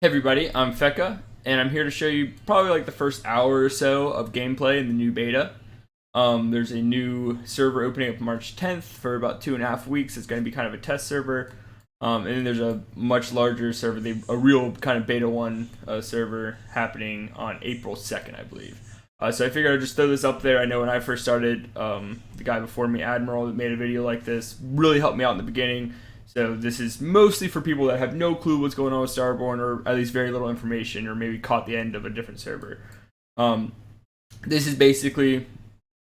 Hey everybody, I'm Feca, and I'm here to show you probably like the first hour or so of gameplay in the new beta. There's a new server opening up March 10th for about 2.5 weeks. It's going to be kind of a test server. And then there's a much larger server, a real kind of beta 1 server happening on April 2nd, I believe. So I figured I'd just throw this up there. I know when I first started, the guy before me, Admiral, that made a video like this, really helped me out in the beginning. So this is mostly for people that have no clue what's going on with Starborne, or at least very little information, or maybe caught the end of a different server. Um, this is basically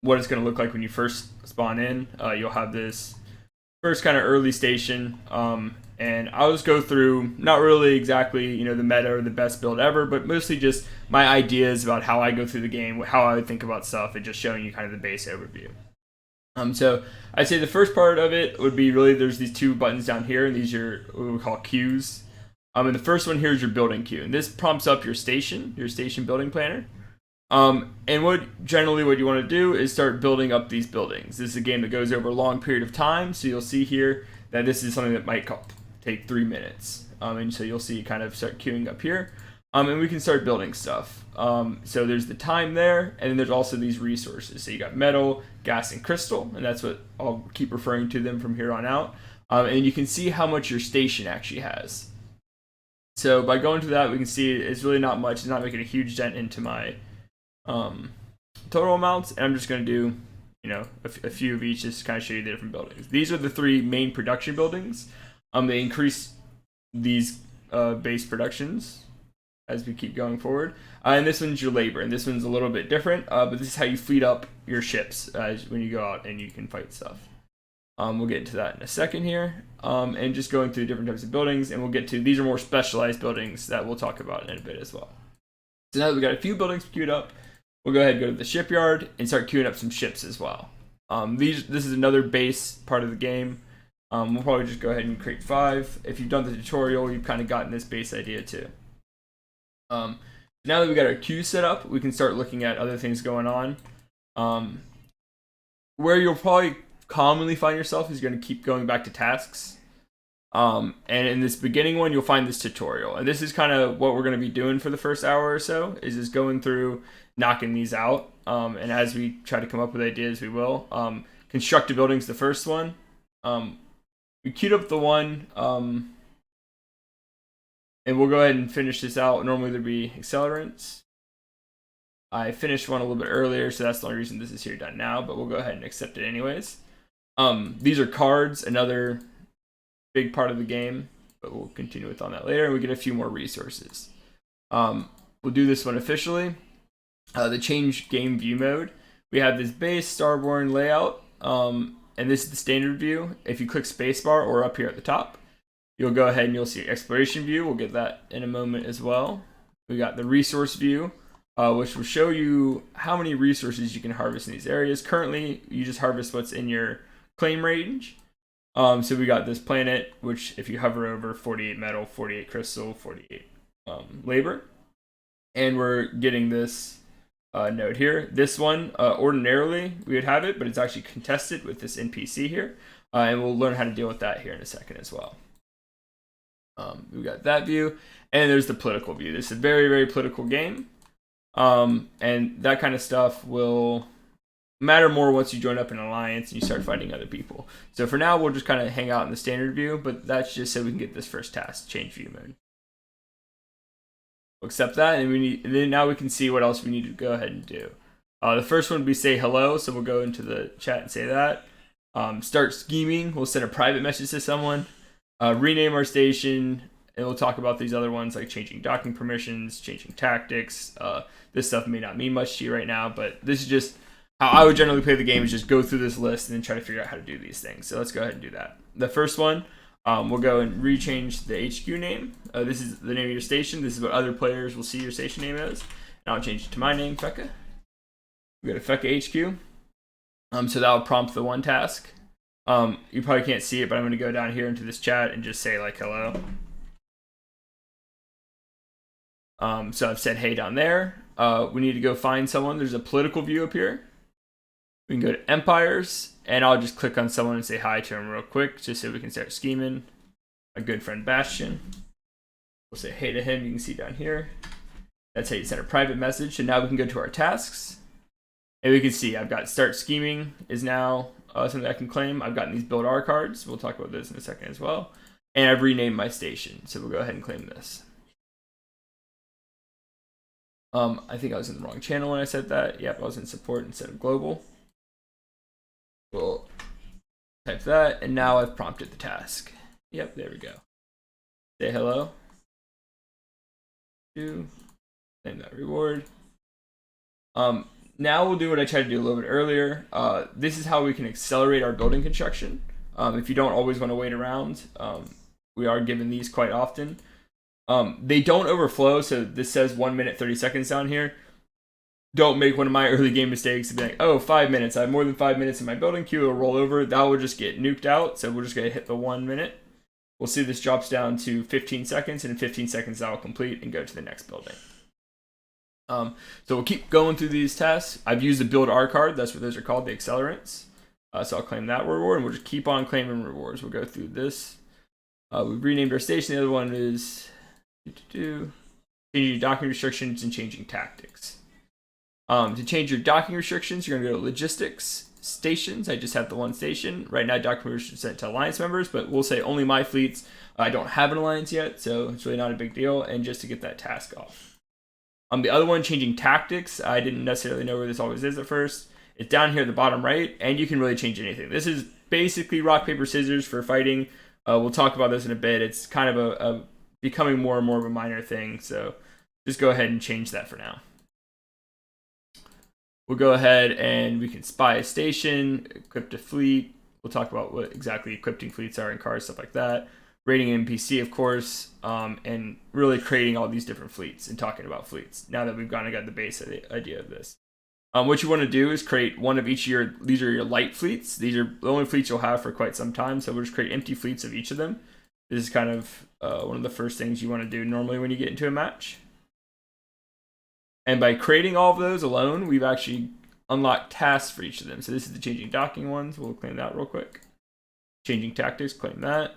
what it's going to look like when you first spawn in. You'll have this first kind of early station, and I'll just go through not really exactly the meta or the best build ever, but mostly just my ideas about how I go through the game, how I would think about stuff, and just showing you kind of the base overview. So I'd say the first part of it would be really there's these two buttons down here, and these are what we call queues. And the first one here is your building queue, and this prompts up your station building planner. And what you want to do is start building up these buildings. This is a game that goes over a long period of time, so you'll see here that this is something that might take 3 minutes. And so you'll see it kind of start queuing up here. And we can start building stuff. So there's the time there, and then there's also these resources. So you got metal, gas, and crystal, and that's what I'll keep referring to them from here on out. And you can see how much your station actually has. So by going to that, we can see it's really not much. It's not making a huge dent into my total amounts, and I'm just going to do a few of each just to kind of show you the different buildings. These are the 3 main production buildings. They increase these base productions as we keep going forward. And this one's your labor, and this one's a little bit different, but this is how you fleet up your ships when you go out and you can fight stuff. We'll get into that in a second here, and just going through different types of buildings, and we'll get to, these are more specialized buildings that we'll talk about in a bit as well. So now that we've got a few buildings queued up, we'll go ahead and go to the shipyard and start queuing up some ships as well. This is another base part of the game. We'll probably just go ahead and create 5. If you've done the tutorial, you've kind of gotten this base idea too. Now that we got our queue set up, we can start looking at other things going on. Where you'll probably commonly find yourself is going to keep going back to tasks. And in this beginning one, you'll find this tutorial. And this is kind of what we're going to be doing for the first hour or so, is just going through, knocking these out. And as we try to come up with ideas, we will. Construct a building's the first one. We queued up the one, and we'll go ahead and finish this out. Normally there'd be accelerants. I finished one a little bit earlier, so that's the only reason this is here done now, but we'll go ahead and accept it anyways. These are cards, another big part of the game, but we'll continue with on that later, and we get a few more resources. We'll do this one officially. The change game view mode. We have this base Starborne layout, and this is the standard view. If you click spacebar or up here at the top, you'll go ahead and you'll see exploration view. We'll get that in a moment as well. We got the resource view, which will show you how many resources you can harvest in these areas. Currently, you just harvest what's in your claim range. So we got this planet, which if you hover over, 48 metal, 48 crystal, 48 labor. And we're getting this node here. This one, ordinarily we would have it, but it's actually contested with this NPC here. And we'll learn how to deal with that here in a second as well. We've got that view, and there's the political view. This is a very, very political game, and that kind of stuff will matter more once you join up an alliance and you start fighting other people. So for now, we'll just kind of hang out in the standard view, but that's just so we can get this first task, change view mode. We'll accept that, and then now we can see what else we need to go ahead and do. The first one would be say hello, so we'll go into the chat and say that. Start scheming, we'll send a private message to someone. Rename our station, and we'll talk about these other ones like changing docking permissions, changing tactics. This stuff may not mean much to you right now, but this is just how I would generally play the game, is just go through this list and then try to figure out how to do these things. So let's go ahead and do that. The first one, we'll go and rechange the HQ name. This is the name of your station. This is what other players will see your station name as. And I'll change it to my name, Feca. We go to Feca HQ. So that'll prompt the one task. You probably can't see it, but I'm going to go down here into this chat and just say like hello. So I've said hey down there. We need to go find someone. There's a political view up here. We can go to empires, and I'll just click on someone and say hi to him real quick, just so we can start scheming. My good friend Bastion. say hey to him. You can see down here. That's how you send a private message. So now we can go to our tasks. And we can see I've got start scheming is now something I can claim. I've gotten these build R cards. We'll talk about this in a second as well. And I've renamed my station. So we'll go ahead and claim this. I think I was in the wrong channel when I said that. Yep, I was in support instead of global. We'll type that, and now I've prompted the task. Yep, there we go. Say hello. Claim that reward. Now we'll do what I tried to do a little bit earlier. This is how we can accelerate our building construction. If you don't always want to wait around, we are given these quite often. They don't overflow, so this says 1 minute 30 seconds down here. Don't make one of my early game mistakes to be like, oh, 5 minutes. I have more than 5 minutes in my building queue. It'll roll over. That will just get nuked out. So we're just going to hit the 1 minute. We'll see this drops down to 15 seconds, and in 15 seconds that will complete and go to the next building. So we'll keep going through these tasks. I've used the build R card. That's what those are called, the accelerants. So I'll claim that reward, and we'll just keep on claiming rewards. We'll go through this. We've renamed our station. The other one is changing your docking restrictions and changing tactics. To change your docking restrictions, you're going to go to logistics, stations. I just have the one station. Right now, docking restrictions are set to alliance members, but we'll say only my fleets. I don't have an alliance yet, so it's really not a big deal. And just to get that task off. The other one, changing tactics, I didn't necessarily know where this always is at first. It's down here at the bottom right, and you can really change anything. This is basically rock, paper, scissors for fighting. We'll talk about this in a bit. It's kind of a becoming more and more of a minor thing, so just go ahead and change that for now. We'll go ahead and we can spy a station, equip a fleet. We'll talk about what exactly equipping fleets are in cars, stuff like that. Rating an NPC, of course, and really creating all these different fleets and talking about fleets now that we've kind of got the base idea of this. What you want to do is create one of each of your, these are your light fleets. These are the only fleets you'll have for quite some time, so we'll just create empty fleets of each of them. This is kind of one of the first things you want to do normally when you get into a match. And by creating all of those alone, we've actually unlocked tasks for each of them. So this is the changing docking ones. We'll claim that real quick. Changing tactics, claim that.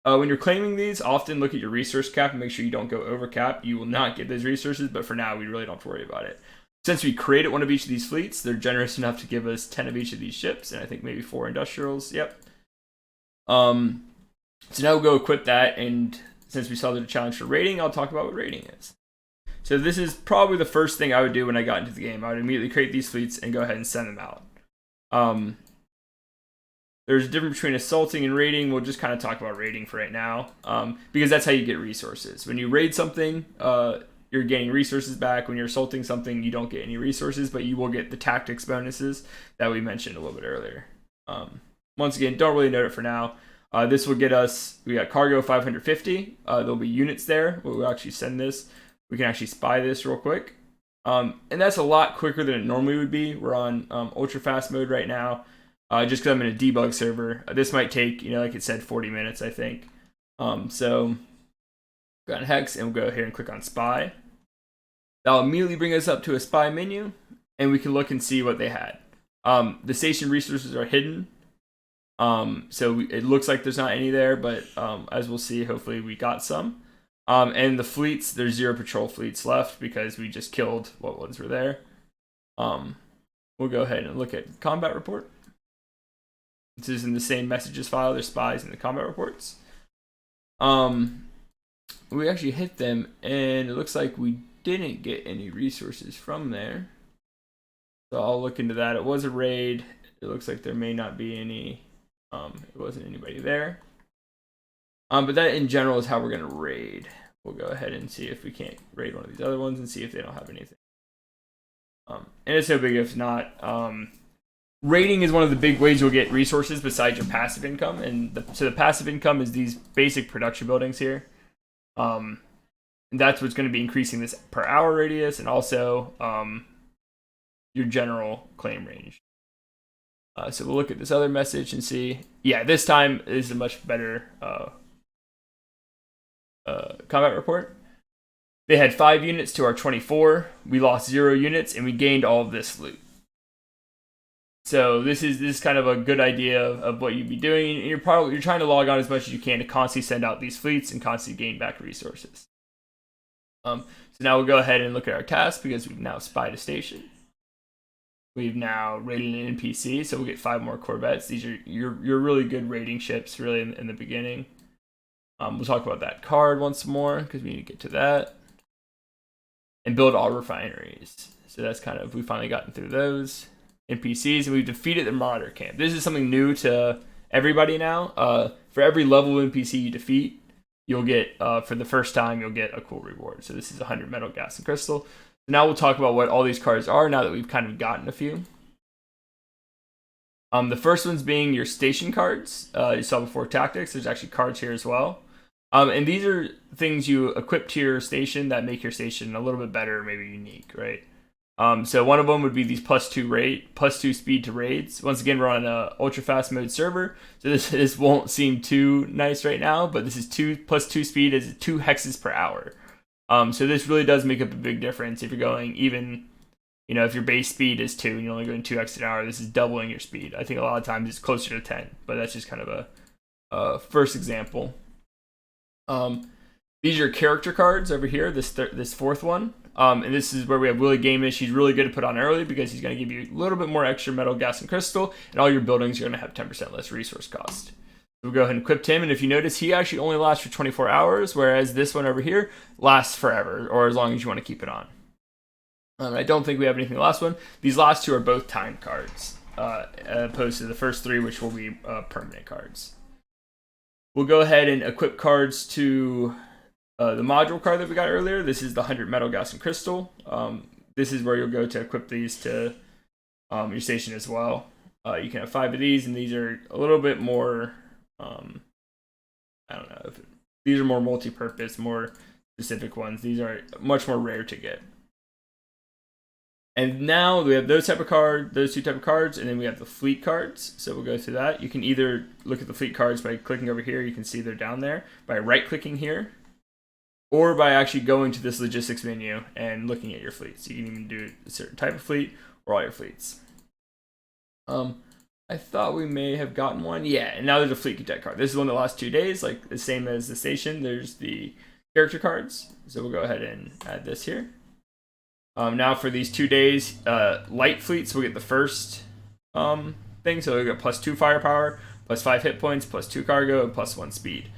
When you're claiming these, often look at your resource cap and make sure you don't go over cap. You will not get those resources, but for now, we really don't have to worry about it. Since we created one of each of these fleets, they're generous enough to give us 10 of each of these ships, and I think maybe 4 industrials. Yep. So now we'll go equip that, and since we saw the challenge for rating, I'll talk about what rating is. So this is probably the first thing I would do when I got into the game. I would immediately create these fleets and go ahead and send them out. There's a difference between assaulting and raiding. We'll just kind of talk about raiding for right now, because that's how you get resources. When you raid something, you're getting resources back. When you're assaulting something, you don't get any resources, but you will get the tactics bonuses that we mentioned a little bit earlier. Once again, don't really note it for now. This will get us, we got cargo 550. There'll be units there. We'll actually send this. We can actually spy this real quick. And that's a lot quicker than it normally would be. We're on ultra fast mode right now. Just because I'm in a debug server. This might take, like it said, 40 minutes, I think. So go on Hex and we'll go here and click on Spy. That'll immediately bring us up to a Spy menu, and we can look and see what they had. The station resources are hidden. So it looks like there's not any there, but as we'll see, hopefully we got some. And the fleets, there's 0 patrol fleets left because we just killed what ones were there. We'll go ahead and look at combat report. This is in the same messages file. There's spies in the combat reports. We actually hit them, and it looks like we didn't get any resources from there. So I'll look into that. It was a raid. It looks like there may not be any. It wasn't anybody there. But that in general is how we're going to raid. We'll go ahead and see if we can't raid one of these other ones and see if they don't have anything. And it's no big if not. Raiding is one of the big ways you'll get resources besides your passive income. And so the passive income is these basic production buildings here. And that's what's going to be increasing this per hour radius and also your general claim range. So we'll look at this other message and see. Yeah, this time is a much better combat report. They had 5 units to our 24. We lost 0 units, and we gained all of this loot. So this is kind of a good idea of what you'd be doing. And you're trying to log on as much as you can to constantly send out these fleets and constantly gain back resources. So now we'll go ahead and look at our task because we've now spied a station. We've now raided an NPC, so we'll get 5 more corvettes. These are your really good raiding ships, really in the beginning. We'll talk about that card once more because we need to get to that. And build all refineries. So that's kind of, we've finally gotten through those NPCs, and we've defeated the Marauder camp. This is something new to everybody now. For every level of NPC you defeat, you'll get, for the first time, you'll get a cool reward. So this is 100 metal, gas, and crystal. Now we'll talk about what all these cards are now that we've kind of gotten a few. The first one's being your station cards. You saw before tactics. There's actually cards here as well. And these are things you equip to your station that make your station a little bit better, maybe unique, right? So one of them would be these +2 speed to raids. Once again, we're on an ultra fast mode server, so this won't seem too nice right now, but this is +2 speed is 2 hexes per hour. So this really does make up a big difference if you're going even, if your base speed is 2 and you're only going 2 hexes an hour, this is doubling your speed. I think a lot of times it's closer to 10, but that's just kind of a first example. These are your character cards over here, this fourth one. And this is where we have Willie Gamish. He's really good to put on early because he's going to give you a little bit more extra metal, gas, and crystal, and all your buildings are going to have 10% less resource cost. We'll go ahead and equip him, and if you notice, he actually only lasts for 24 hours, whereas this one over here lasts forever, or as long as you want to keep it on. I don't think we have anything in the last one. These last 2 are both time cards, opposed to the first 3, which will be permanent cards. We'll go ahead and equip cards to the module card that we got earlier. This is the 100 metal, gas, and crystal. This is where you'll go to equip these to your station as well. You can have 5 of these, and these are a little bit more... I don't know. These are more multi-purpose, more specific ones. These are much more rare to get. And now we have those 2 type of cards, and then we have the fleet cards. So we'll go through that. You can either look at the fleet cards by clicking over here. You can see they're down there. By right-clicking here, or by actually going to this logistics menu and looking at your fleets. You can even do a certain type of fleet or all your fleets. I thought we may have gotten one. Yeah, and now there's a fleet cadet card. This is one of the last 2 days, like the same as the station. There's the character cards. So we'll go ahead and add this here. Now for these 2 days, light fleets will get the first thing. So we'll get +2 firepower, +5 hit points, +2 cargo, and +1 speed.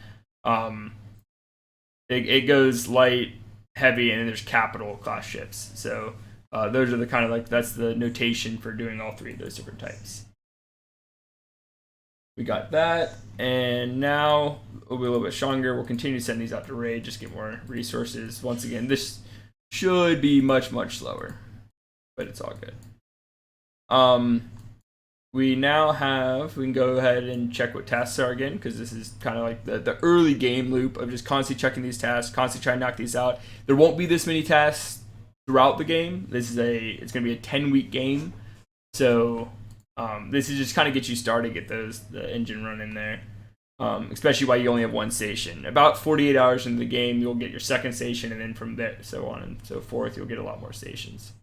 It goes light, heavy, and then there's capital class ships. So those are the kind of that's the notation for doing all 3 of those different types. We got that, and now we'll be a little bit stronger. We'll continue to send these out to raid, just get more resources. Once again, this should be much, much slower, but it's all good. We can go ahead and check what tasks are again, because this is kind of like the early game loop of just constantly checking these tasks, constantly trying to knock these out. There won't be this many tasks throughout the game. It's going to be a 10-week game, so this is just kind of get you started, get the engine running there. Especially while you only have 1 station. About 48 hours into the game, you'll get your 2nd station, and then from there, so on and so forth, you'll get a lot more stations.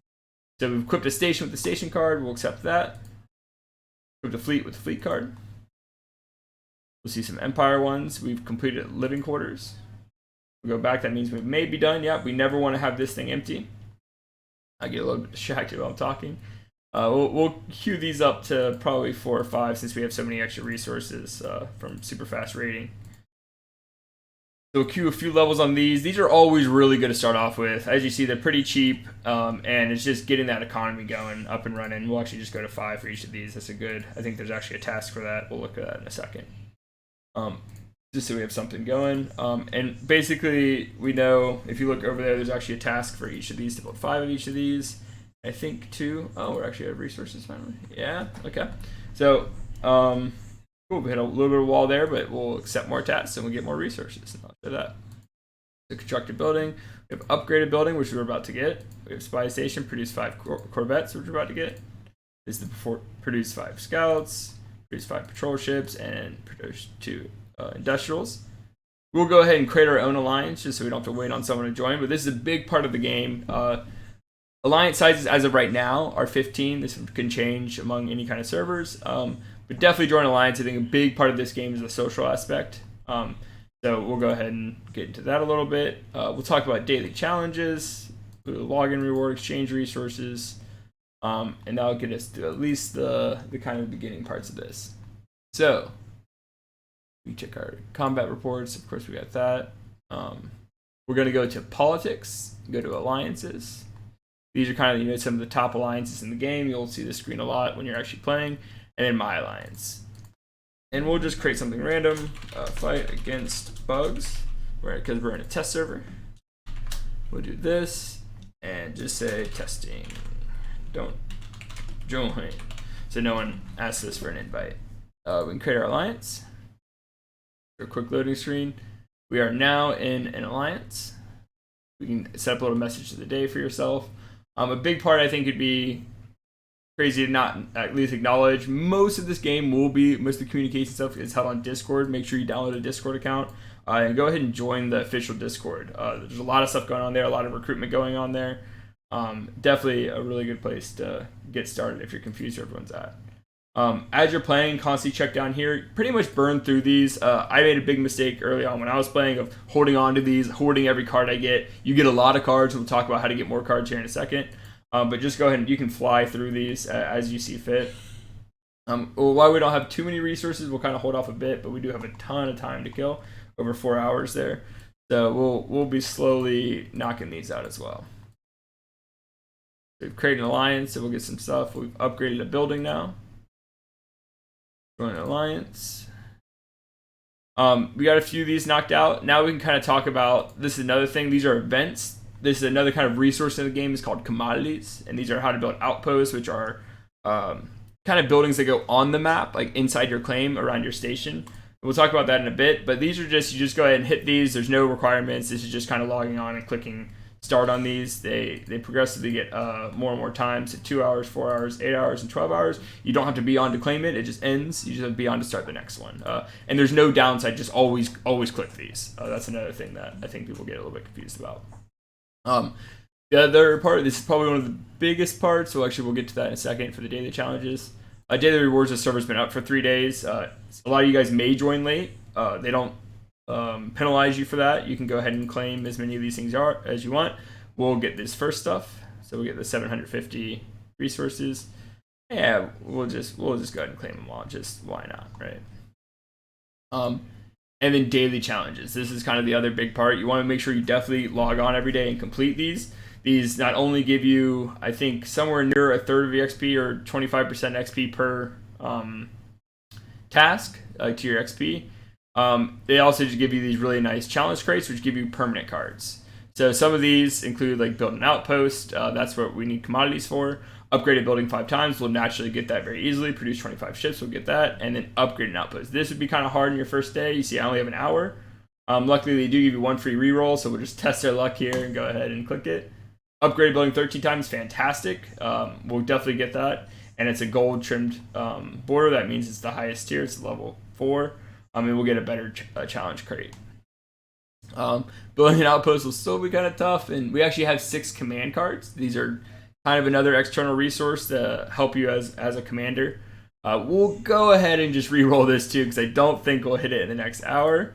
So we've equipped a station with the station card. We'll accept that. Equipped a fleet with the fleet card. We'll see some Empire ones. We've completed living quarters. We'll go back. That means we may be done. Yep, we never want to have this thing empty. I get a little bit distracted while I'm talking. We'll queue these up to probably 4 or 5 since we have so many extra resources from super fast raiding. So we'll queue a few levels on these. These are always really good to start off with. As you see, they're pretty cheap, and it's just getting that economy going, up and running. We'll actually just go to 5 for each of these. That's I think there's actually a task for that. We'll look at that in a second. Just so we have something going. And basically, we know if you look over there, there's actually a task for each of these to build 5 of each of these. I think 2. Oh, we're actually out of resources finally. Yeah, okay. So, cool. We hit a little bit of a wall there, but we'll accept more tasks and we'll get more resources. And I'll show that. The constructed building. We have upgraded building, which we're about to get. We have spy station, produce 5 corvettes, which we're about to get. This is the produce 5 scouts, produce 5 patrol ships, and produce 2 industrials. We'll go ahead and create our own alliance just so we don't have to wait on someone to join, but this is a big part of the game. Alliance sizes as of right now are 15. This can change among any kind of servers. But definitely join Alliance. I think a big part of this game is the social aspect. So we'll go ahead and get into that a little bit. We'll talk about daily challenges, login reward, exchange resources, and that'll get us to at least the kind of beginning parts of this. So we check our combat reports. Of course, we got that. We're going to go to politics, go to alliances. These are kind of some of the top alliances in the game. You'll see this screen a lot when you're actually playing. And then my alliance. And we'll just create something random. Fight against bugs, because we're in a test server. We'll do this and just say testing. Don't join. So no one asks us for an invite. We can create our alliance. A quick loading screen. We are now in an alliance. We can set up a little message of the day for yourself. A big part I think would be crazy to not at least acknowledge. Most of this game most of the communication stuff is held on Discord. Make sure you download a Discord account and go ahead and join the official Discord. There's a lot of stuff going on there, a lot of recruitment going on there. Definitely a really good place to get started if you're confused where everyone's at. As you're playing, constantly check down here. Pretty much burn through these. I made a big mistake early on when I was playing of holding on to these, hoarding every card I get. You get a lot of cards. We'll talk about how to get more cards here in a second. But just go ahead and you can fly through these as you see fit. While we don't have too many resources, we'll kind of hold off a bit, but we do have a ton of time to kill, over 4 hours there. So we'll be slowly knocking these out as well. We've created an alliance, so we'll get some stuff. We've upgraded a building now. Join an alliance. We got a few of these knocked out. Now we can kind of talk about, this is another thing, these are events. This is another kind of resource in the game. It's called commodities, and these are how to build outposts, which are kind of buildings that go on the map, like inside your claim around your station. We'll talk about that in a bit, but these are you just go ahead and hit these. There's no requirements. This is just kind of logging on and clicking start on these. They progressively get more and more times, 2 hours, 4 hours, 8 hours, and 12 hours. You don't have to be on to claim it. It just ends. You just have to be on to start the next one. And there's no downside. Just always click these. That's another thing that I think people get a little bit confused about. The other part, this is probably one of the biggest parts, so actually we'll get to that in a second for the daily challenges. Daily rewards, the server's been up for 3 days. A lot of you guys may join late. They don't penalize you for that. You can go ahead and claim as many of these things as you want. We'll get this first stuff, so we'll get the 750 resources. Yeah, we'll just go ahead and claim them all. Just why not, right? And then daily challenges. This is kind of the other big part. You want to make sure you definitely log on every day and complete these. These not only give you, I think, somewhere near a third of the XP or 25% XP per task to your XP. They also just give you these really nice challenge crates, which give you permanent cards. So some of these include like build an outpost. That's what we need commodities for. Upgrade a building 5 times. We'll naturally get that very easily. Produce 25 ships. We'll get that. And then upgrade an outpost. This would be kind of hard in your first day. You see, I only have an hour. Luckily, they do give you 1 free reroll. So we'll just test our luck here and go ahead and click it. Upgrade building 13 times. Fantastic. We'll definitely get that. And it's a gold trimmed border. That means it's the highest tier. It's level 4. And we'll get a better challenge crate. Building an outpost will still be kind of tough. And we actually have 6 command cards. These are kind of another external resource to help you as a commander. We'll go ahead and just re-roll this too, because I don't think we'll hit it in the next hour.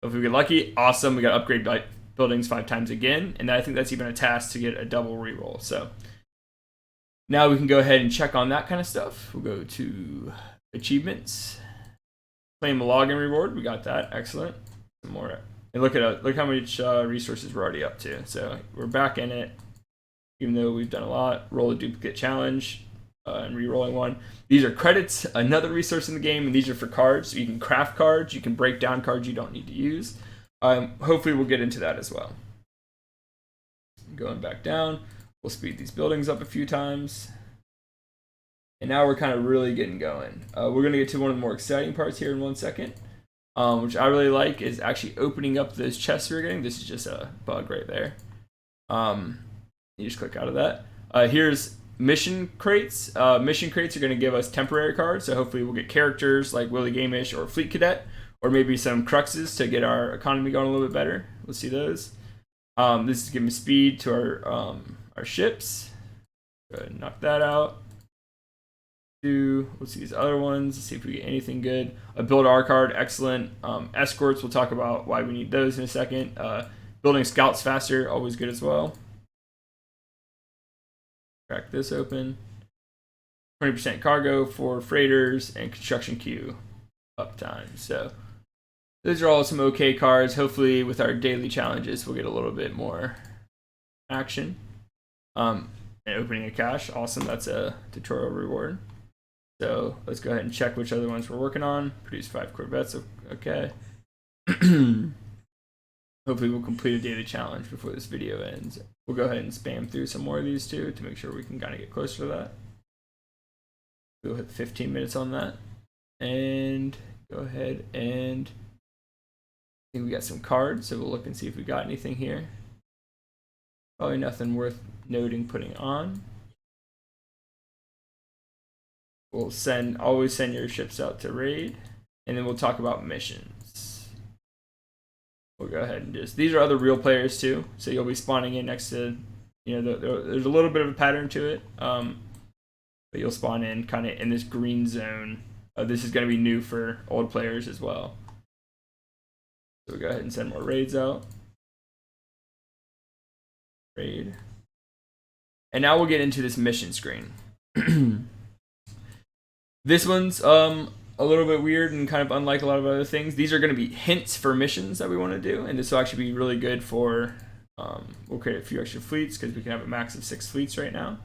If we get lucky, awesome. We got to upgrade buildings 5 times again, and I think that's even a task to get a double re-roll. So now we can go ahead and check on that kind of stuff. We'll go to achievements, claim a login reward. We got that. Excellent. Some more. And look how much resources we're already up to. So we're back in it. Even though we've done a lot. Roll a duplicate challenge and re-rolling one. These are credits, another resource in the game, and these are for cards. So you can craft cards, you can break down cards you don't need to use. Hopefully we'll get into that as well. Going back down, we'll speed these buildings up a few times. And now we're kind of really getting going. We're going to get to one of the more exciting parts here in 1 second, which I really like, is actually opening up those chests we're getting. This is just a bug right there. You just click out of that. Here's mission crates. Mission crates are going to give us temporary cards, so hopefully we'll get characters like Willie Gamish or Fleet Cadet, or maybe some cruxes to get our economy going a little bit better. Let's see those. This is giving speed to our ships. Go ahead and knock that out. Let's see these other ones. Let's see if we get anything good. A build R card, excellent. Escorts, we'll talk about why we need those in a second. Building scouts faster, always good as well. Crack this open. 20% cargo for freighters and construction queue uptime. So those are all some okay cards. Hopefully with our daily challenges, we'll get a little bit more action. And opening a cache, awesome. That's a tutorial reward. So let's go ahead and check which other ones we're working on. Produce 5 Corvettes, okay. Hopefully we'll complete a daily challenge before this video ends. We'll go ahead and spam through some more of these too to make sure we can kind of get closer to that. We'll hit 15 minutes on that. And go ahead and I think we got some cards, so we'll look and see if we got anything here. Probably nothing worth noting putting on. We'll always send your ships out to raid, and then we'll talk about missions. We'll go ahead and these are other real players too, so you'll be spawning in next to, there's a little bit of a pattern to it, but you'll spawn in kind of in this green zone. This is going to be new for old players as well. So we'll go ahead and send more raids out. Raid. And now we'll get into this mission screen. This one's a little bit weird and kind of unlike a lot of other things. These are going to be hints for missions that we want to do, and this will actually be really good for, we'll create a few extra fleets because we can have a max of 6 fleets right now.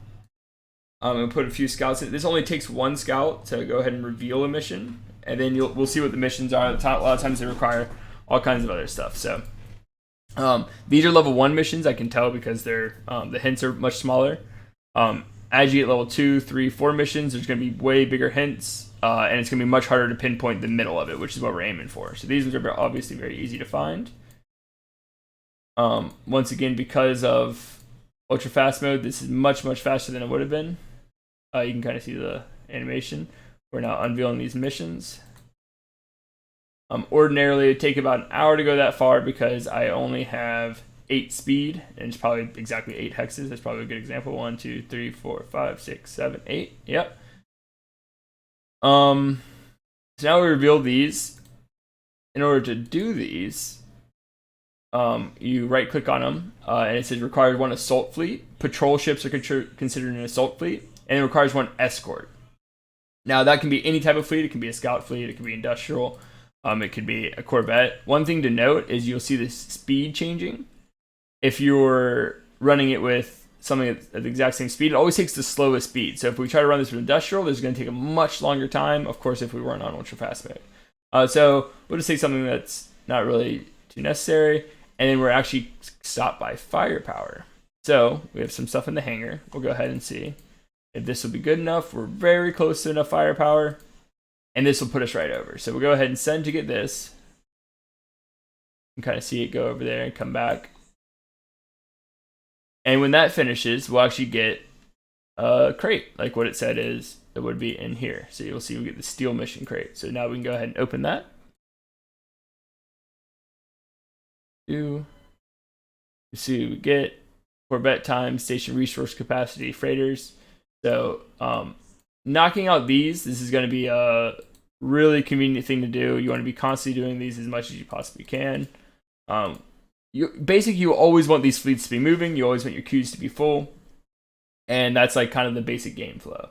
And put a few scouts in. This only takes 1 scout to go ahead and reveal a mission, and then we'll see what the missions are. A lot of times they require all kinds of other stuff. So these are level 1 missions, I can tell because they're the hints are much smaller. As you get level 2, 3, 4 missions, there's going to be way bigger hints, and it's going to be much harder to pinpoint the middle of it, which is what we're aiming for. So these ones are obviously very easy to find. Once again, because of ultra fast mode, this is much faster than it would have been. You can kind of see the animation. We're now unveiling these missions. Ordinarily, it would take about an hour to go that far because I only have 8 speed, and it's probably exactly 8 hexes. That's probably a good example. 1, 2, 3, 4, 5, 6, 7, 8. Yep. So now we reveal these. In order to do these, you right click on them, and it says requires 1 assault fleet. Patrol ships are considered an assault fleet, and it requires 1 escort. Now that can be any type of fleet. It can be a scout fleet. It can be industrial. It could be a Corvette. One thing to note is you'll see the speed changing. If you're running it with something at the exact same speed, it always takes the slowest speed. So if we try to run this with industrial, there's going to take a much longer time, of course, if we weren't on ultra fast mode. So we'll just take something that's not really too necessary, and then we're actually stopped by firepower. So we have some stuff in the hangar. We'll go ahead and see if this will be good enough. We're very close to enough firepower, and this will put us right over. So we'll go ahead and send to get this. You can kind of see it go over there and come back. And when that finishes, we'll actually get a crate, like what it said it would be in here. So you'll see we get the steel mission crate. So now we can go ahead and open that. You see we get Corvette time, station resource capacity, freighters. So knocking out this is going to be a really convenient thing to do. You want to be constantly doing these as much as you possibly can. You always want these fleets to be moving. You always want your queues to be full. And that's like kind of the basic game flow.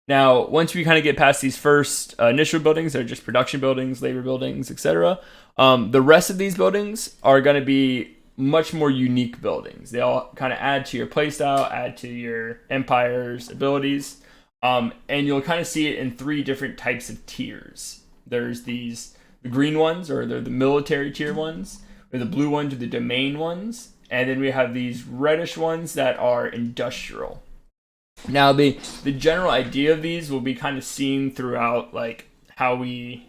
Now, once we kind of get past these first initial buildings, they're just production buildings, labor buildings, etc. The rest of these buildings are going to be much more unique buildings. They all kind of add to your playstyle, add to your empire's abilities. And you'll kind of see it in 3 different types of tiers. There's the green ones, or they're the military tier ones. The blue ones are the domain ones, and then we have these reddish ones that are industrial. Now the general idea of these will be kind of seen throughout, like how we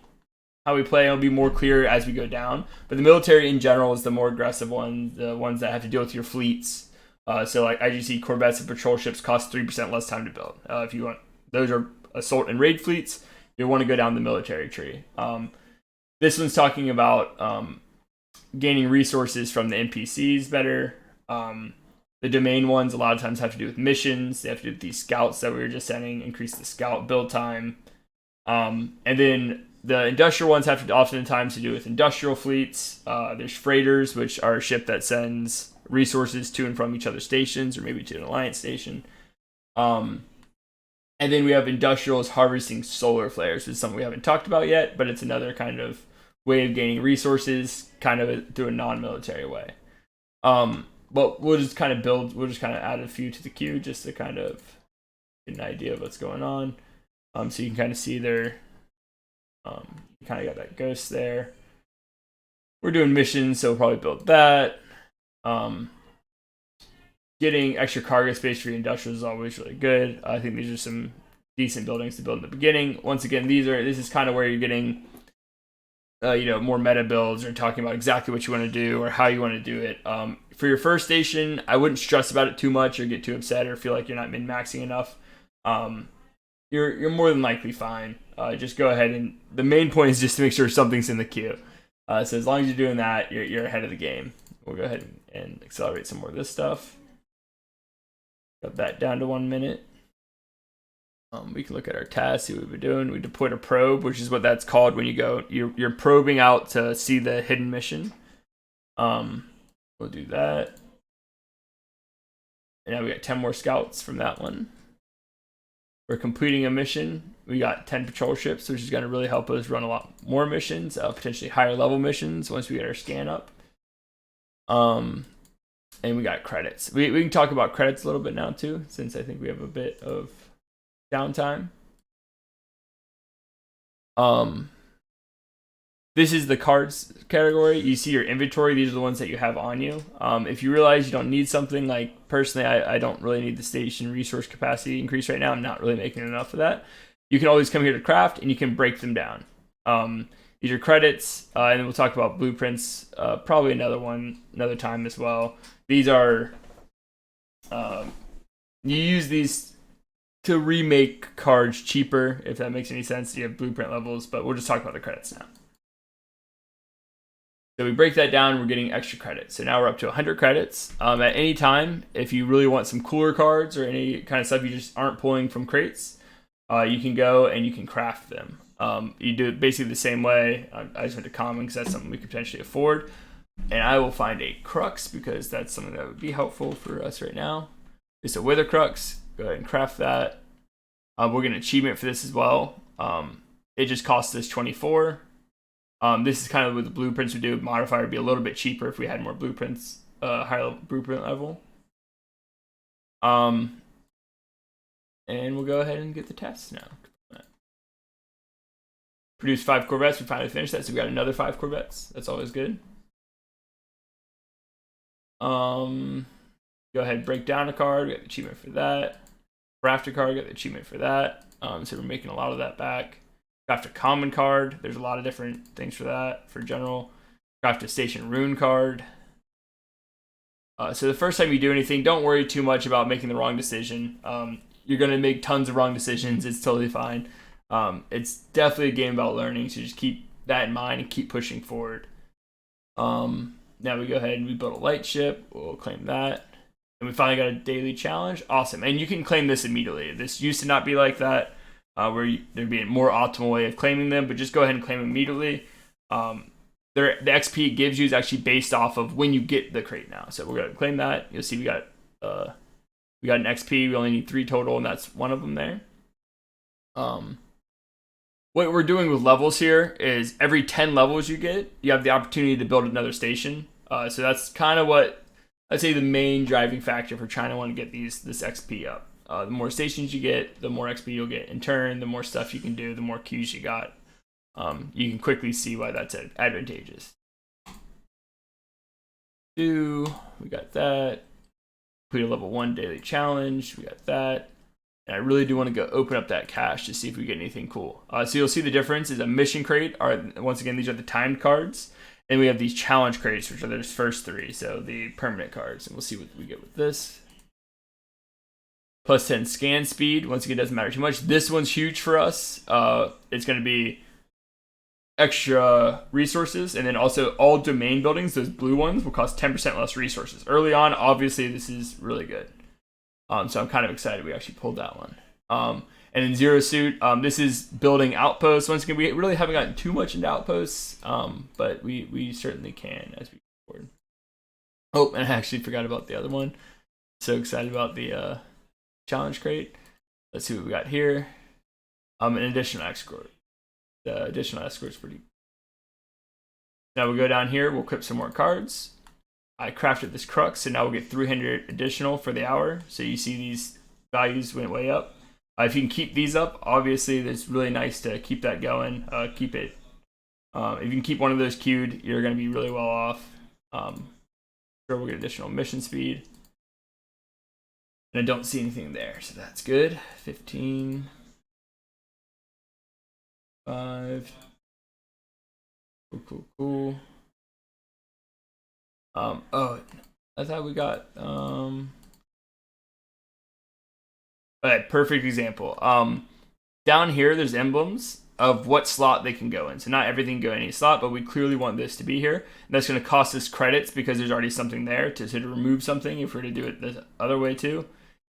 play. It'll be more clear as we go down. But the military in general is the more aggressive ones, the ones that have to deal with your fleets. So like as you see, Corvettes and patrol ships cost 3% less time to build. If you want, those are assault and raid fleets. You want to go down the military tree. This one's talking about gaining resources from the NPCs better. The domain ones a lot of times have to do with missions. They have to do with these scouts that we were just sending, increase the scout build time. And then the industrial ones have to oftentimes to do with industrial fleets. There's freighters, which are a ship that sends resources to and from each other's stations, or maybe to an alliance station. And then we have industrials harvesting solar flares, which is something we haven't talked about yet, but it's another kind of way of gaining resources, kind of through a non-military way. But we'll just kind of add a few to the queue just to kind of get an idea of what's going on. So you can kind of see there, you kind of got that ghost there. We're doing missions, so we'll probably build that. Getting extra cargo space for your industrials is always really good. I think these are some decent buildings to build in the beginning. Once again, this is kind of where you're getting more meta builds, or talking about exactly what you want to do or how you want to do it. For your first station, I wouldn't stress about it too much or get too upset or feel like you're not min-maxing enough. You're more than likely fine. Just go ahead, and the main point is just to make sure something's in the queue. So as long as you're doing that, you're ahead of the game. We'll go ahead and accelerate some more of this stuff. Got that down to 1 minute. We can look at our tasks, see what we've been doing. We deployed a probe, which is what that's called when you're probing out to see the hidden mission. We'll do that. And now we got 10 more scouts from that one. We're completing a mission. We got 10 patrol ships, which is going to really help us run a lot more missions, potentially higher level missions once we get our scan up. And we got credits. We can talk about credits a little bit now too, since I think we have a bit of downtime. This is the cards category. You see your inventory. These are the ones that you have on you. If you realize you don't need something, like personally, I don't really need the station resource capacity increase right now. I'm not really making enough of that. You can always come here to craft, and you can break them down. These are credits, and then we'll talk about blueprints probably another time as well. These are you use these to remake cards cheaper, if that makes any sense. You have blueprint levels, but we'll just talk about the credits now. So we break that down, we're getting extra credits. So now we're up to 100 credits. At any time, if you really want some cooler cards or any kind of stuff you just aren't pulling from crates, you can go and you can craft them. You do it basically the same way. I just went to common because that's something we could potentially afford. And I will find a crux because that's something that would be helpful for us right now. It's a wither crux. Go ahead and craft that. We'll get an achievement for this as well. It just costs us 24. This is kind of what the blueprints would do. Modifier would be a little bit cheaper if we had more blueprints, higher level blueprint level. And we'll go ahead and get the tests now. Produce 5 Corvettes. We finally finished that, so we got another 5 Corvettes. That's always good. Go ahead, break down a card. We got the achievement for that. Craft a card. Got the achievement for that. So we're making a lot of that back. Craft a common card. There's a lot of different things for that. For general, craft a station rune card. So the first time you do anything, don't worry too much about making the wrong decision. You're gonna make tons of wrong decisions. It's totally fine. It's definitely a game about learning, so just keep that in mind and keep pushing forward. Now we go ahead and we build a light ship. We'll claim that. And we finally got a daily challenge. Awesome. And you can claim this immediately. This used to not be like that, where there'd be a more optimal way of claiming them, but just go ahead and claim immediately. The XP it gives you is actually based off of when you get the crate now. So we're going to claim that. You'll see we got an XP. We only need 3 total, and that's one of them there. What we're doing with levels here is every 10 levels you have the opportunity to build another station. So that's kind of what I'd say the main driving factor for trying to want to get this XP up. The more stations you get, the more XP you'll get in turn. The more stuff you can do, the more queues you got. You can quickly see why that's advantageous. We got that. Complete a level 1 daily challenge. We got that. And I really do want to go open up that cache to see if we get anything cool. So you'll see the difference is a mission crate. Once again, these are the timed cards. And we have these challenge crates, which are the first 3. So the permanent cards. And we'll see what we get with this. Plus 10 scan speed. Once again, doesn't matter too much. This one's huge for us. It's going to be extra resources, and then also all domain buildings, those blue ones, will cost 10% less resources. Early on, obviously, this is really good. So I'm kind of excited we actually pulled that one. And then Zero Suit, this is building outposts. Once again, we really haven't gotten too much into outposts, but we certainly can as we go forward. Oh, and I actually forgot about the other one. So excited about the challenge crate. Let's see what we got here. An additional escort. The additional escort's pretty. Now we'll go down here. We'll equip some more cards. I crafted this crux, so now we'll get 300 additional for the hour. So you see these values went way up. If you can keep these up, obviously it's really nice to keep that going. Keep it. If you can keep one of those queued, you're going to be really well off. Sure, we'll get additional mission speed. And I don't see anything there, so that's good. 15. 5. Cool. Oh, I thought we got Alright, perfect example. Down here there's emblems of what slot they can go in. So not everything can go in any slot, but we clearly want this to be here. And that's going to cost us credits because there's already something there. To remove something, if we were to do it the other way too,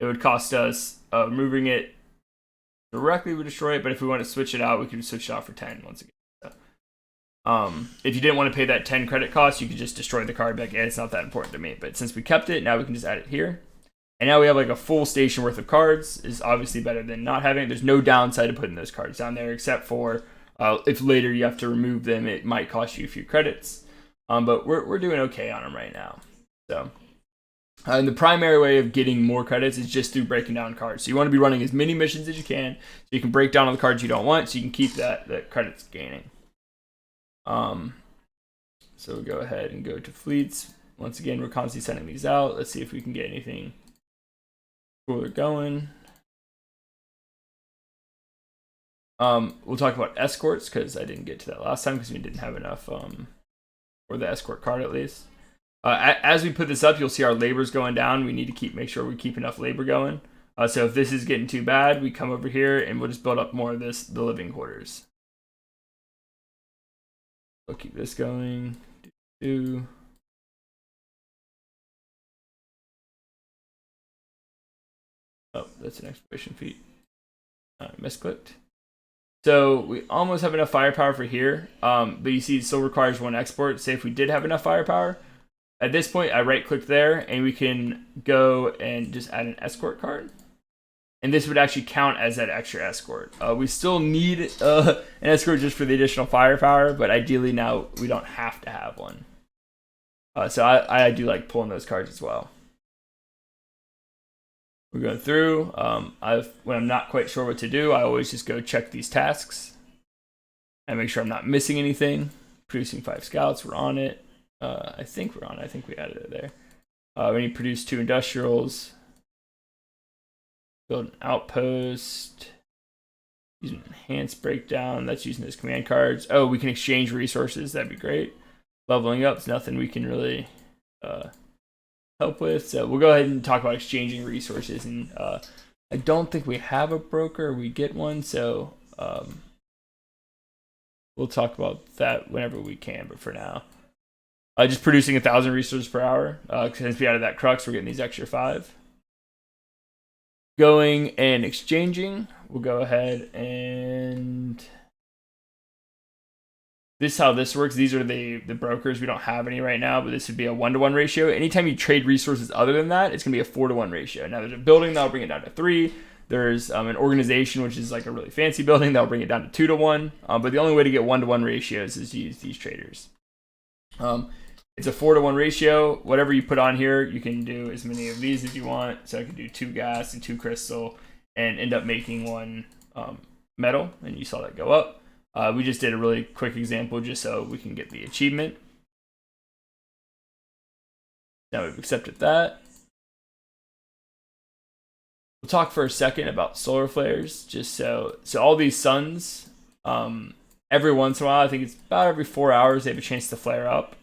it would cost us removing it directly would destroy it, but if we want to switch it out, we could switch it out for 10 once again. So, if you didn't want to pay that 10 credit cost, you could just destroy the card back. It's not that important to me, but since we kept it, now we can just add it here. And now we have like a full station worth of cards. Is obviously better than not having it. There's no downside to putting those cards down there, except for if later you have to remove them, it might cost you a few credits. But we're doing okay on them right now. So, and the primary way of getting more credits is just through breaking down cards. So you want to be running as many missions as you can, so you can break down all the cards you don't want, so you can keep that credits gaining. So we'll go ahead and go to fleets. Once again, we're constantly sending these out. Let's see if we can get anything cooler going. We'll talk about escorts because I didn't get to that last time because we didn't have enough, or the escort card at least. As we put this up, you'll see our labor's going down. We need to make sure we keep enough labor going. So if this is getting too bad, we come over here and we'll just build up more of the living quarters. We'll keep this going. Oh, that's an exploration feat. Misclicked. So we almost have enough firepower for here, but you see it still requires one export. Say if we did have enough firepower, at this point I right click there and we can go and just add an escort card. And this would actually count as that extra escort. We still need an escort just for the additional firepower, but ideally now we don't have to have one. So I do like pulling those cards as well. We're going through. When I'm not quite sure what to do, I always just go check these tasks and make sure I'm not missing anything. Producing 5 scouts, we're on it. I think we're on it. I think we added it there. We need to produce 2 industrials. Build an outpost. Use an enhanced breakdown. That's using those command cards. Oh, we can exchange resources. That'd be great. Leveling up is nothing we can really help with. So we'll go ahead and talk about exchanging resources. And I don't think we have a broker. We get one. So we'll talk about that whenever we can. But for now, just producing 1,000 resources per hour. Since we added that crux, we're getting these extra 5. Going and exchanging, we'll go ahead and this is how this works. These are the brokers. We don't have any right now, but this would be a 1-to-1 ratio. Anytime you trade resources other than that, it's gonna be a 4-to-1 ratio. Now there's a building that'll bring it down to 3. There's an organization, which is like a really fancy building, that'll bring it down to 2-to-1. But the only way to get 1-to-1 ratios is to use these traders. It's a 4-to-1 ratio. Whatever you put on here, you can do as many of these as you want. So I can do 2 gas and 2 crystal and end up making 1 metal. And you saw that go up. We just did a really quick example just so we can get the achievement. Now we've accepted that. We'll talk for a second about solar flares. Just so all these suns, every once in a while, I think it's about every 4 hours, they have a chance to flare up.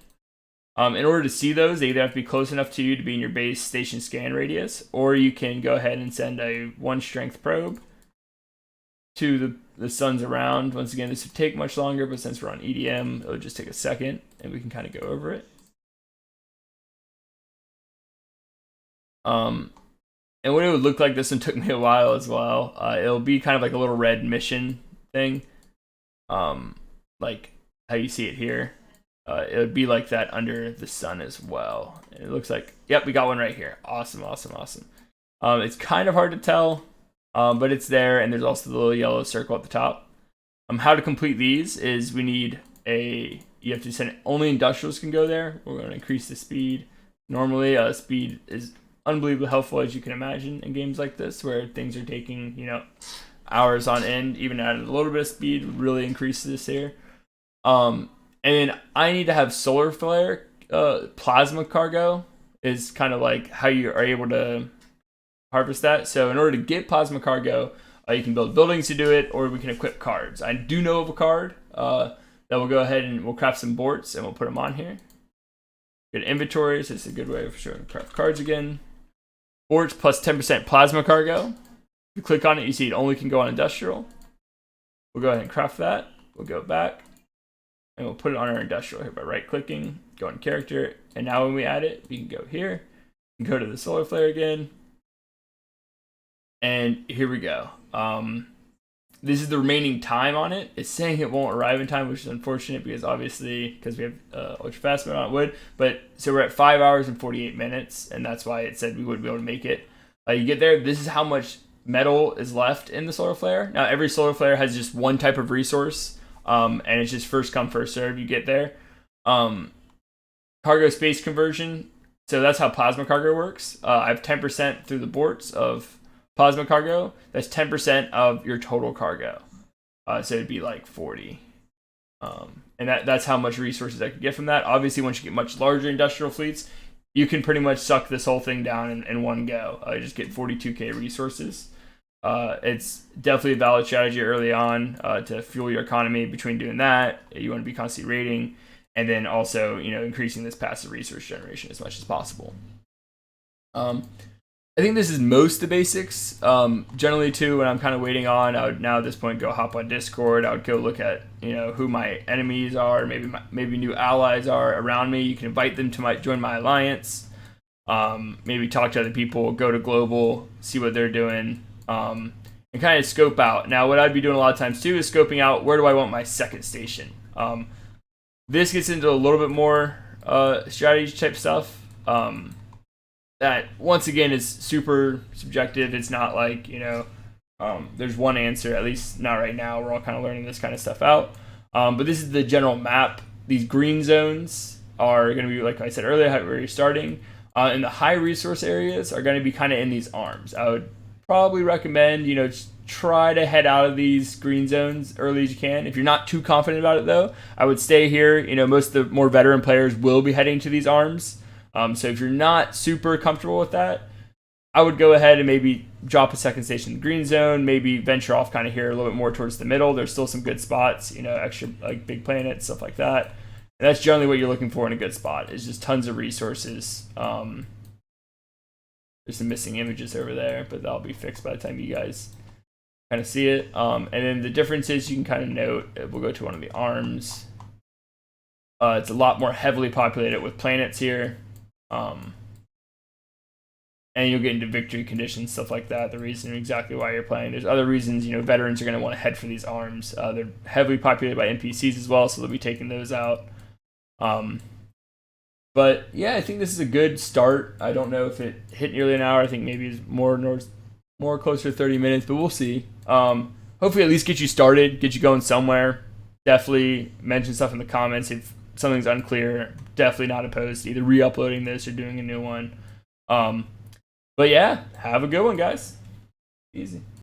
In order to see those, they either have to be close enough to you to be in your base station scan radius, or you can go ahead and send a 1 strength probe to the sun's around. Once again, this would take much longer, but since we're on EDM, it'll just take a second, and we can kind of go over it. And what it would look like, this one took me a while as well. It'll be kind of like a little red mission thing, like how you see it here. It would be like that under the sun as well. And it looks like, yep, we got one right here. Awesome, awesome, awesome. It's kind of hard to tell, but it's there, and there's also the little yellow circle at the top. How to complete these is we need you have to send it, only industrials can go there. We're going to increase the speed. Normally, speed is unbelievably helpful, as you can imagine, in games like this, where things are taking, hours on end. Even adding a little bit of speed would really increase this here. And then I need to have solar flare. Plasma cargo is kind of like how you are able to harvest that. So in order to get plasma cargo, you can build buildings to do it, or we can equip cards. I do know of a card that we'll go ahead and we'll craft some borts, and we'll put them on here. Good inventory, so it's a good way of showing craft cards again. Borts plus 10% plasma cargo. If you click on it, you see it only can go on industrial. We'll go ahead and craft that. We'll go back, and we'll put it on our industrial here by right-clicking, go on character, and now when we add it, we can go here, and go to the solar flare again, and here we go. This is the remaining time on it. It's saying it won't arrive in time, which is unfortunate because obviously, because we have ultra fast mode on it would. But so we're at 5 hours and 48 minutes, and that's why it said we wouldn't be able to make it. You get there. This is how much metal is left in the solar flare. Now every solar flare has just one type of resource, and it's just first come first serve. You get there. Cargo space conversion. So that's how plasma cargo works. I have 10% through the borts of plasma cargo. That's 10% of your total cargo. So it'd be like 40. And that's how much resources I could get from that. Obviously, once you get much larger industrial fleets, you can pretty much suck this whole thing down in one go. Just get 42k resources. It's definitely a valid strategy early on to fuel your economy. Between doing that, you want to be constantly raiding, and then also increasing this passive resource generation as much as possible. I think this is most the basics. Generally, too, when I'm kind of waiting on, I would now at this point go hop on Discord. I would go look at who my enemies are, maybe new allies are around me. You can invite them to join my alliance. Maybe talk to other people, go to global, see what they're doing, and kind of scope out. Now, what I'd be doing a lot of times too is scoping out where do I want my second station. This gets into a little bit more strategy type stuff. That once again is super subjective. It's not like there's one answer, at least not right now. We're all kind of learning this kind of stuff out. But this is the general map. These green zones are going to be, like I said earlier, where you're starting. And the high resource areas are going to be kind of in these arms. I would probably recommend just try to head out of these green zones early as you can. If you're not too confident about it though, I would stay here. Most of the more veteran players will be heading to these arms. So if you're not super comfortable with that, I would go ahead and maybe drop a second station in the green zone, maybe venture off kind of here a little bit more towards the middle. There's still some good spots, extra like big planets, stuff like that. And that's generally what you're looking for in a good spot, is just tons of resources. There's some missing images over there, but that'll be fixed by the time you guys kind of see it. And then the differences you can kind of note. We'll go to one of the arms. It's a lot more heavily populated with planets here. And you'll get into victory conditions, stuff like that. The reason exactly why you're playing. There's other reasons, veterans are going to want to head for these arms. They're heavily populated by NPCs as well, so they'll be taking those out. But yeah, I think this is a good start. I don't know if it hit nearly an hour. I think maybe it's more closer to 30 minutes, but we'll see. Hopefully at least get you started, get you going somewhere. Definitely mention stuff in the comments if something's unclear. Definitely not opposed to either re-uploading this or doing a new one. But yeah, have a good one, guys. Easy.